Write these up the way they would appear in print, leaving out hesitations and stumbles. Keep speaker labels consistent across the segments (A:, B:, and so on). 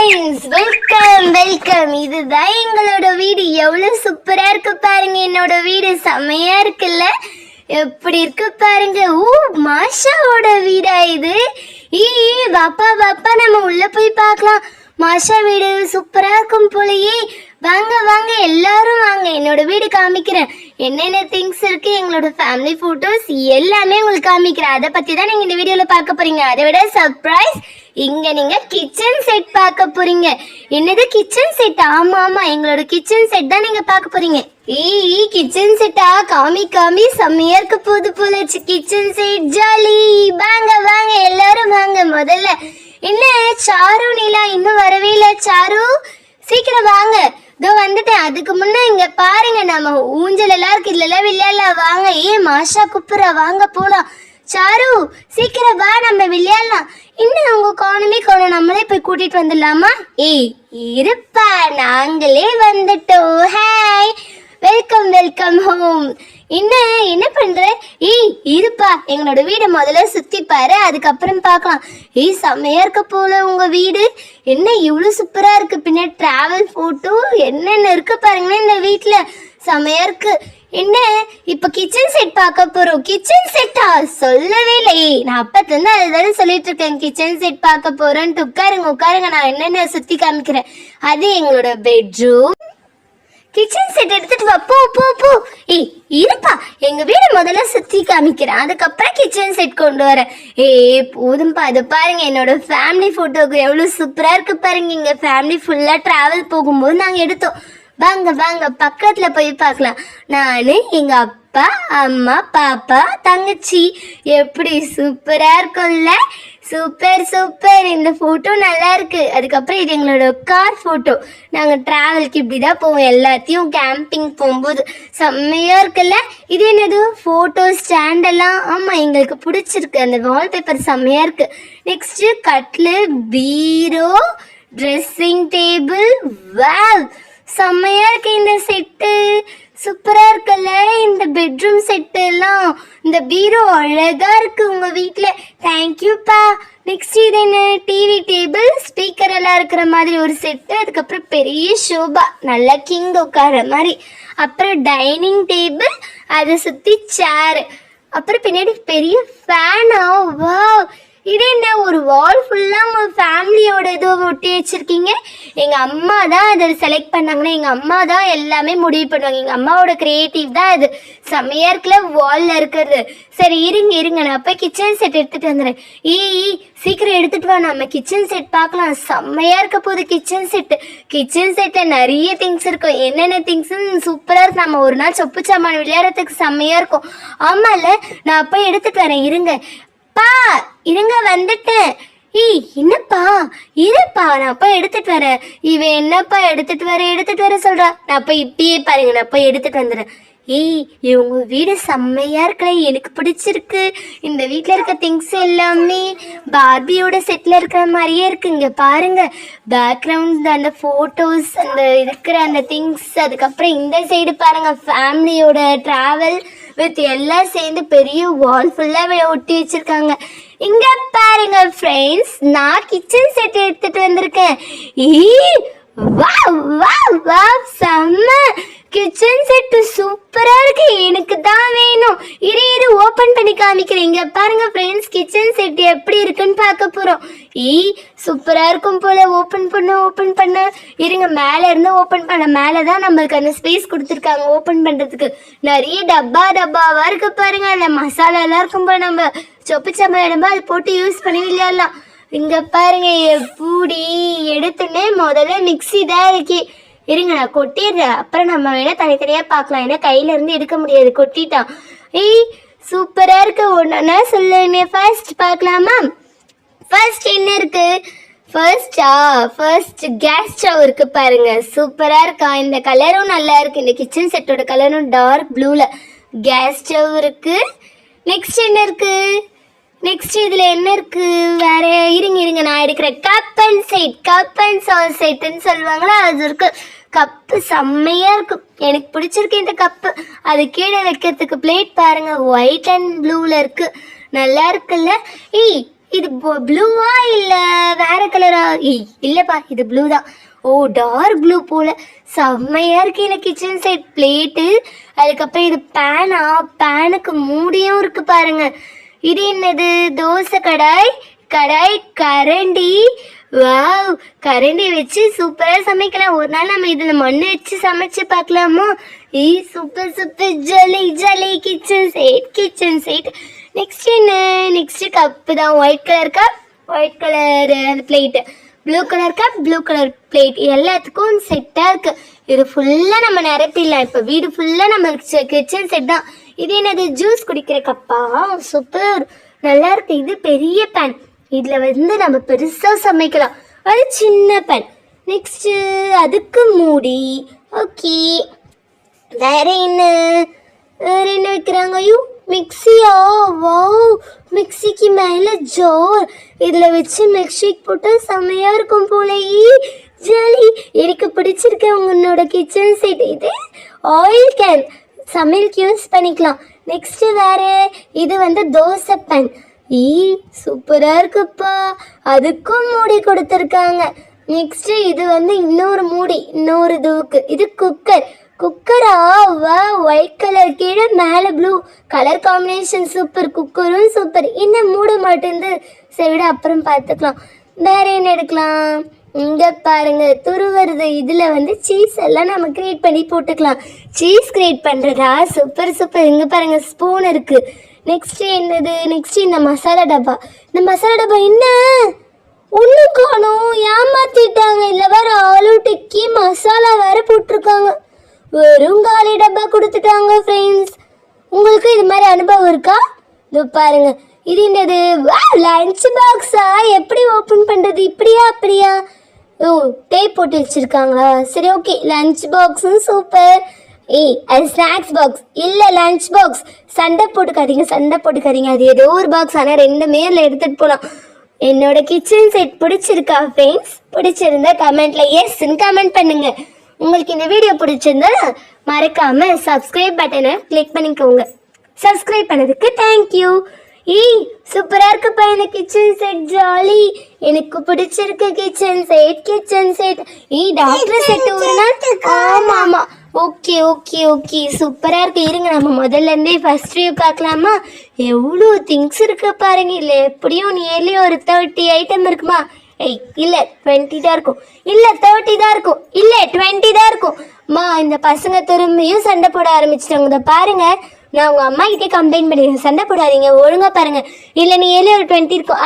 A: Friends, welcome. இதுதான் எங்களோட வீடு. எவ்வளவு சூப்பரா இருக்கு பாருங்க. என்னோட வீடு செமையா இருக்குல்ல? எப்படி இருக்கு பாருங்க. மாஷாவோட வீடா இது? பாப்பா நம்ம உள்ள போய் பார்க்கலாம். மாஷா வீடு சூப்பரா இருக்கும் போலயே. வாங்க எல்லாரும் வாங்க, என்னோட வீடு காமிக்கிறேன். என்னென்ன திங்ஸ் இருக்கு, எங்களோட ஃபேமிலி போட்டோஸ் எல்லாமே உங்களுக்கு காமிக்கிறேன். அதை பத்தி தான் நீங்க இந்த வீடியோல பார்க்க போறீங்க. அதை விட சர்ப்ரைஸ், இங்க நீங்க கிச்சன் செட் பார்க்க போறீங்க. என்னது கிச்சன் செட்? ஆமா எங்களோட கிச்சன் செட் தான் நீங்க பார்க்க போறீங்க. கிச்சன் செட்டா? காமி செம்மையா இருக்க போது போல. Kitchen set jolly. வாங்க எல்லாரும் வாங்க. முதல்ல என்ன சாரு நீலா இன்னும் வரவே இல்லை. சாரு சீக்கிரம் வாங்க. இதோ வந்துட்டேன். அதுக்கு முன்ன இங்க பாருங்க, நம்ம ஊஞ்சல் எல்லாம் இருக்கு, இதுல விளையாடலாம். வாங்க. மாஷா கூப்பிடுறா, வாங்க போலாம். சாரு சீக்கிரம் வா, நம்ம விளையாடலாம். இன்னும் அவங்க காணும், நம்மளே போய் கூட்டிட்டு வந்துடலாமா? இருப்பா, நாங்களே வந்துட்டோம். Hi, welcome home. என்ன பண்ற? இருப்பா, எங்களோட வீடு முதல்ல சுத்தி பாரு, அதுக்கப்புறம் பார்க்கலாம். செம்மையா இருக்க போல உங்க வீடு. என்ன இவ்வளவு சூப்பரா இருக்கு. பின்ன டிராவல் போட்டோ என்னென்ன இருக்கு பாருங்கன்னா இந்த வீட்டுல. செம்மையா இருக்கு. என்ன இப்ப கிச்சன் செட் பார்க்க போறோம். கிச்சன் செட்டா? சொல்லவே இல்லை. நான் அப்பத்துல இருந்து அதுதான் சொல்லிட்டு இருக்கேன், கிச்சன் செட் பார்க்க போறேன்ட்டு. உட்காருங்க, நான் என்னென்ன சுத்தி காமிக்கிறேன். அது எங்களோட பெட்ரூம். கிச்சன் செட் எடுத்துட்டு வா, போ. இருப்பா, எங்க வீடு முதல்ல சுத்தி காமிக்கிறேன், அதுக்கப்புறம் கிச்சன் செட் கொண்டு வரேன். போதும்பா. அது பாருங்க, என்னோட ஃபேமிலி போட்டோக்கு எவ்வளவு சூப்பரா இருக்கு பாருங்க. இங்க ஃபேமிலி ஃபுல்லா டிராவல் போகும்போது நாங்க எடுத்தோம். வாங்க பக்கத்துல போய் பார்க்கலாம். நானு, எங்க அப்பா, அம்மா, பாப்பா, தங்கச்சி. எப்படி சூப்பரா இருக்கும்ல? சூப்பர். இந்த போட்டோ நல்லா இருக்கு. அதுக்கப்புறம் இது எங்களோட கார் போட்டோ. நாங்க டிராவலுக்கு இப்படிதான் போவோம், எல்லாத்தையும் கேம்பிங் போகும்போது. செம்மையா இருக்குல்ல? இது என்னது? போட்டோ ஸ்டாண்ட் எல்லாம். ஆமா, எங்களுக்கு பிடிச்சிருக்கு. அந்த வால்பேப்பர் செம்மையா இருக்கு. நெக்ஸ்ட் கட்லு, பீரோ, ட்ரெஸ்ஸிங் டேபிள். வாவ், செம்மையா இருக்கு இந்த செட்டு. சூப்பரா இருக்குல்ல இந்த பெட்ரூம் செட் எல்லாம். இந்த பீரோ அழகா இருக்கு உங்க வீட்டுல. தேங்க்யூப்பா. நெக்ஸ்ட் இது என்ன? டிவி டேபிள், ஸ்பீக்கர் எல்லாம் இருக்கிற மாதிரி ஒரு செட்டு. அதுக்கப்புறம் பெரிய ஷோபா, நல்லா கிங் உட்கார மாதிரி. அப்புறம் டைனிங் டேபிள், அதை சுத்தி சேர். அப்புறம் பின்னாடி பெரிய ஃபேனா. வாவ், இது என்ன? ஒரு வால் ஃபுல்லா உங்க ஃபேமிலியோட இது ஒட்டி வச்சிருக்கீங்க. எங்க அம்மா தான் அதை செலக்ட் பண்ணாங்கன்னா, எங்க அம்மா தான் எல்லாமே முடிவு பண்ணுவாங்க. எங்க அம்மாவோட கிரியேட்டிவ் தான் அது. செம்மையா இருக்குல்ல வால்ல இருக்கிறது. சரி இருங்க, நான் போய் கிச்சன் செட் எடுத்துட்டு வந்துடுறேன். சீக்கிரம் எடுத்துட்டு வா, நம்ம கிச்சன் செட் பார்க்கலாம். செம்மையா இருக்க போகுது கிச்சன் செட். கிச்சன் செட்ல நிறைய திங்ஸ் இருக்கும். என்னென்ன திங்ஸ் சூப்பரா இருக்கு. நம்ம ஒரு நாள் சொப்பு சாமான் விளையாடுறதுக்கு செம்மையா இருக்கும். ஆமால, நான் போய் எடுத்துட்டு வரேன். இருங்க வந்துட்டேன். என்னப்பா? இருப்பா, நான் போய் எடுத்துட்டு வரேன். இவன் என்னப்பா எடுத்துட்டு வர சொல்றா. நான் போய் இப்பயே பாருங்க, நான் போய் எடுத்துட்டு வந்துடுறேன். இவங்க வீடு செம்மையா இருக்கல, எனக்கு பிடிச்சிருக்கு. இந்த வீட்டுல இருக்க திங்ஸ் எல்லாமே பார்பியோட செட்ல இருக்கிற மாதிரியே இருக்கு. இங்க பாருங்க, பேக்ரவுண்ட், அந்த போட்டோஸ், அந்த இருக்கிற அந்த திங்ஸ். அதுக்கப்புறம் இந்த சைடு பாருங்க, ஃபேமிலியோட டிராவல் வித் எல்லாம் சேர்ந்து பெரிய வால் ஃபுல்லா ஒட்டி வச்சிருக்காங்க. இங்க பாருங்க ஃப்ரெண்ட்ஸ், நான் கிச்சன் செட் எடுத்துட்டு வந்திருக்கேன். செம்ம கிச்சன் செட் சூப்பரா இருக்கு. எனக்கு தான் வேணும். இரு ஓபன் பண்ணி காமிக்கிறேன். இங்க பாருங்க ஃப்ரெண்ட்ஸ், கிச்சன் செட் எப்படி இருக்குன்னு பார்க்க போறோம். சூப்பரா இருக்கும் போல. ஓபன் பண்ண இருங்க, மேல இருந்து ஓபன் பண்ண. மேலதான் நம்மளுக்கு அந்த ஸ்பேஸ் கொடுத்துருக்காங்க ஓபன் பண்றதுக்கு. நிறைய டப்பாவா இருக்கு பாருங்க. அந்த மசாலா எல்லாம் இருக்கும் போல. நம்ம சொப்பு சமையல் அது போட்டு யூஸ் பண்ணி விளையாடலாம். இங்க பாருங்க, எப்படி எடுத்துன்னு முதல்ல மிக்ஸி தான் இருக்கு. இருங்க, நான் கொட்டிடுறேன். அப்புறம் நம்ம வேணா தனித்தனியா பார்க்கலாம். ஏன்னா கையில இருந்து எடுக்க முடியாது, கொட்டிட்டான். சூப்பரா இருக்கு. ஒன்னா சொல்லுங்க. ஃபர்ஸ்ட் பார்க்கலாமா? ஃபர்ஸ்ட் என்ன இருக்கு? ஃபர்ஸ்ட் கேஸ் ஸ்டவ் இருக்கு பாருங்க. சூப்பரா இருக்கா? இந்த கலரும் நல்லா இருக்கு. இந்த கிச்சன் செட்டோட கலரும் டார்க் ப்ளூல கேஸ் ஸ்டவ் இருக்கு. நெக்ஸ்ட் என்ன இருக்கு? நெக்ஸ்ட் இதுல என்ன இருக்கு வேற? இருங்க நான் எடுக்கிறேன். கப் அண்ட் சாஸ் செட்னு சொல்லுவாங்களா, அது இருக்கு. கப்பு செம்மையா இருக்கும், எனக்கு பிடிச்சிருக்கு இந்த கப்பு. அது கீழே வைக்கிறதுக்கு பிளேட் பாருங்க, ஒயிட் அண்ட் ப்ளூல இருக்கு. நல்லா இருக்குல்ல? இது ப்ளூவா இல்ல வேற கலரா? இல்லப்பா இது ப்ளூ தான். ஓ டார்க் ப்ளூ போல செம்மையா இருக்கு. எனக்கு கிச்சன் செட் பிளேட்டு, அதுக்கப்புறம் இது பேனா, பேனுக்கு மூடியும் இருக்கு பாருங்க. இது என்னது? தோசை கடாய், கடாய் கரண்டி. வாவ், கரண்டி வச்சு சூப்பரா சமைக்கலாம். ஒரு நாள் நம்ம இதுல மண்ணு வச்சு சமைச்சு பார்க்கலாமா? சூப்பர் சூப்பர், ஜலி ஜலி kitchen set, kitchen set. Next என்ன? நெக்ஸ்ட் கப்பு தான். White colour cup, white colour அந்த plate, blue colour cup, blue colour plate. எல்லாத்துக்கும் செட்டாக இருக்கு. இது ஃபுல்லாக நம்ம நிரப்பிடலாம். இப்போ வீடு ஃபுல்லாக நம்ம கிச்சன் செட் தான். இது என்னது? ஜூஸ் குடிக்கிற கப்பா? சூப்பர், நல்லா இருக்கு. இது பெரிய பேன், இதில் வந்து நம்ம பெருசாக சமைக்கலாம். அது சின்ன பேன். நெக்ஸ்ட்டு அதுக்கு மூடி. ஓகே, வேற என்ன? வேற என்ன வைக்கிறாங்க? ஐயோ மிக்சியா? வாவ், மிக்சிக்கு மேலே ஜார், இதில் வச்சு மிக்சிக்கு போட்டால் செம்மையா இருக்கும் போலயே. ஜாலி, எனக்கு பிடிச்சிருக்கு உங்களோட கிச்சன் செட். இது ஆயில் கேன், சமையலுக்கு யூஸ் பண்ணிக்கலாம். நெக்ஸ்ட் வேற இது வந்து தோசை பேன். சூப்பரா இருக்குப்பா, அதுக்கும் மூடி கொடுத்துருக்காங்க. நெக்ஸ்ட் இது வந்து இன்னொரு மூடி, இன்னொரு இதுவுக்கு. இது குக்கர். குக்கரா? வா, ஒயிட் கலர் கீழே மேலே ப்ளூ கலர் காம்பினேஷன். சூப்பர், குக்கரும் சூப்பர். என்ன மூட மாட்டேங்குது? சரி விட, அப்புறம் பார்த்துக்கலாம். வேற என்ன எடுக்கலாம்? இங்க பாருங்க, துருவருது. இதுல வந்து சீஸ் எல்லாம் நம்ம கிரியேட் பண்ணி போட்டுக்கலாம். சீஸ் கிரியேட் பண்றதா? Super super. இங்க பாருங்க, ஸ்பூன் இருக்கு. நெக்ஸ்ட் என்னது? நெக்ஸ்ட் இந்த மசாலா டப்பா. இந்த மசாலா டப்பா என்ன ஒன்றும் காணும், ஏமாத்திட்டாங்க. இல்லை வேற ஆலு டிக்கி மசாலா வேற போட்டிருக்காங்க. வெறும் காலி டப்பா கொடுத்துட்டாங்க ஃப்ரெண்ட்ஸ். உங்களுக்கு இது மாதிரி அனுபவம் இருக்கா? இது பாருங்க, இது என்னது? லஞ்ச் பாக்ஸா? எப்படி ஓப்பன் பண்றது? இப்படியா அப்படியா? ஓ, டேப் போட்டு வச்சிருக்காங்களா? சரி ஓகே, லஞ்ச் பாக்ஸும் சூப்பர். அது ஸ்நாக்ஸ் பாக்ஸ் இல்லை, லஞ்ச் பாக்ஸ். சண்டை போட்டுக்காதீங்க. அது ஏதோ ஒரு பாக்ஸ், ஆனால் ரெண்டுமே அதில் எடுத்துகிட்டு போகலாம். என்னோட கிச்சன் செட் பிடிச்சிருக்கா ஃப்ரெண்ட்ஸ்? பிடிச்சிருந்தா கமெண்ட்ல எஸ்ன்னு கமெண்ட் பண்ணுங்க. உங்களுக்கு இந்த வீடியோ பிடிச்சிருந்தா மறக்காம சப்ஸ்கிரைப் பட்டனை கிளிக் பண்ணிக்கோங்க. சப்ஸ்கிரைப் பண்ணதுக்கு தேங்க்யூ. சூப்பரா இருக்குப்பா இந்த கிச்சன் செட், ஜாலி. எனக்கு பிடிச்சிருக்கு கிச்சன் செட். டாக்டர் செட் ஒரு நாள். ஆமா ஆமா, ஓகே ஓகே ஓகே, சூப்பரா இருக்கு. இருங்க, நம்ம முதல்ல இருந்தே ஃபர்ஸ்ட் ரிவ்யூ பார்க்கலாமா? எவ்வளோ திங்ஸ் இருக்கு பாருங்க. இல்லை எப்படியும் நியர்லி ஒரு 30 ஐட்டம் இருக்குமா? இல்லை 20 தான் இருக்கும். இல்லை 30 தான் இருக்கும். இல்லை 20 தான் இருக்கும். இந்த பசங்க திரும்பியும் சண்டை போட ஆரம்பிச்சிட்டாங்க. இதை பாருங்க, நான் உங்க அம்மா கிட்டே கம்ப்ளைண்ட் பண்ணிடுறேன். சண்டை போடாதீங்க, ஒழுங்கா பாருங்க. இல்லை நீ ஏழு ஒரு 20 இருக்கும்.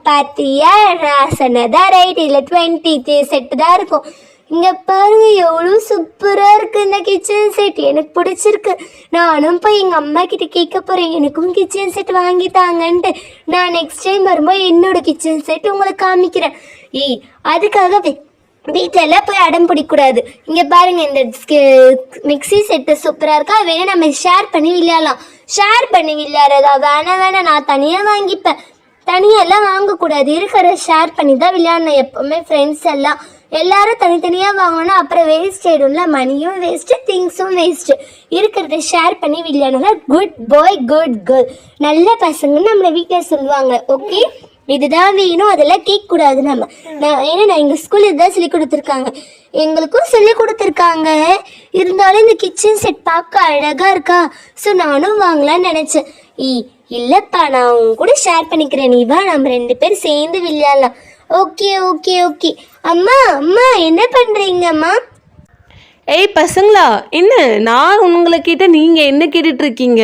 A: பாத்தியா, நான் சொன்னதான் ரைட். இல்லை 20 செட்டு தான் இருக்கும். இங்க பாருங்க, எவ்வளோ சூப்பரா இருக்கு இந்த கிச்சன் செட். எனக்கு பிடிச்சிருக்கு. நானும் போய் எங்க அம்மா கிட்ட கேட்க போறேன், எனக்கும் கிச்சன் செட் வாங்கிட்டாங்கன்ட்டு. நான் நெக்ஸ்ட் டைம் வரும்போது என்னோட கிச்சன் செட் உங்களுக்கு காமிக்கிறேன். அதுக்காக வீட்டில எல்லாம் போய் அடம் பிடிக்கூடாது. இங்க பாருங்க, இந்த மிக்சி செட்டு சூப்பரா இருக்கா. வேணா நம்ம ஷேர் பண்ணி விளையாடலாம். ஷேர் பண்ணி விளையாடுறதா? வேணாம், நான் தனியா வாங்கிப்பேன். தனியெல்லாம் வாங்கக்கூடாது, இருக்கிற ஷேர் பண்ணி தான் விளையாடணும் எப்பவுமே. ஃப்ரெண்ட்ஸ் எல்லாம் எல்லாரும் தனித்தனியாக வாங்கணும்னா அப்புறம் வேஸ்ட் ஆயிடும்ல. மணியும் வேஸ்ட்டு, திங்ஸும் வேஸ்ட்டு. இருக்கிறத ஷேர் பண்ணி விளையாடணும்னா குட் பாய் குட் கேர்ள், நல்ல பசங்கன்னு நம்மளை வீட்டில் சொல்லுவாங்க. ஓகே, இதுதான் வேணும், அதெல்லாம் கேட்கக்கூடாது நம்ம. ஏன்னா நான் எங்கள் ஸ்கூலில் இதுதான் சொல்லி கொடுத்துருக்காங்க, எங்களுக்கும் சொல்லி கொடுத்துருக்காங்க. இருந்தாலும் இந்த கிச்சன் செட் பார்க்க அழகாக இருக்கா, ஸோ நானும் வாங்கலான்னு நினச்சேன். இல்லைப்பா, நான் உங்க கூட ஷேர் பண்ணிக்கிறேன், நீ வா, நம்ம 2 பேர் சேர்ந்து விளையாடலாம். Okay okay okay. அம்மா அம்மா என்ன பண்ணுறீங்க அம்மா?
B: ஏய் பசங்களா, என்ன நான் உங்களைக்கிட்ட நீங்கள் என்ன கேட்டுட்ருக்கீங்க?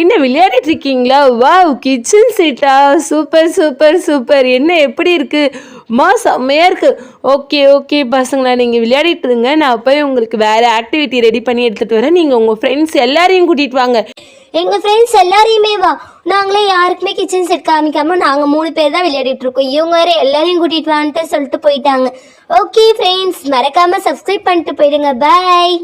B: என்ன விளையாடிட்டு இருக்கீங்களா? வாவ், கிச்சன் செட்டா? Super super super. என்ன எப்படி இருக்குது? செம்மையாக இருக்குது. ஓகே ஓகே பசங்களா, நீங்கள் விளையாடிட்டு இருங்க. நான் போய் உங்களுக்கு வேறு ஆக்டிவிட்டி ரெடி பண்ணி எடுத்துகிட்டு வரேன். நீங்கள் உங்கள் ஃப்ரெண்ட்ஸ் எல்லாரையும் கூட்டிகிட்டு வாங்க.
A: எங்கள் ஃப்ரெண்ட்ஸ் எல்லாரையுமே வா. நாங்களே யாருக்குமே கிச்சன் செட் காமிக்காமல் நாங்கள் 3 பேர் தான் விளையாடிட்டு இருக்கோம். இவங்க வேறு எல்லாரையும் கூட்டிகிட்டு வான்ட்டு சொல்லிட்டு போயிட்டாங்க. ஓகே ஃப்ரெண்ட்ஸ், மறக்காமல் சப்ஸ்கிரைப் பண்ணிட்டு போயிடுங்க. பாய்.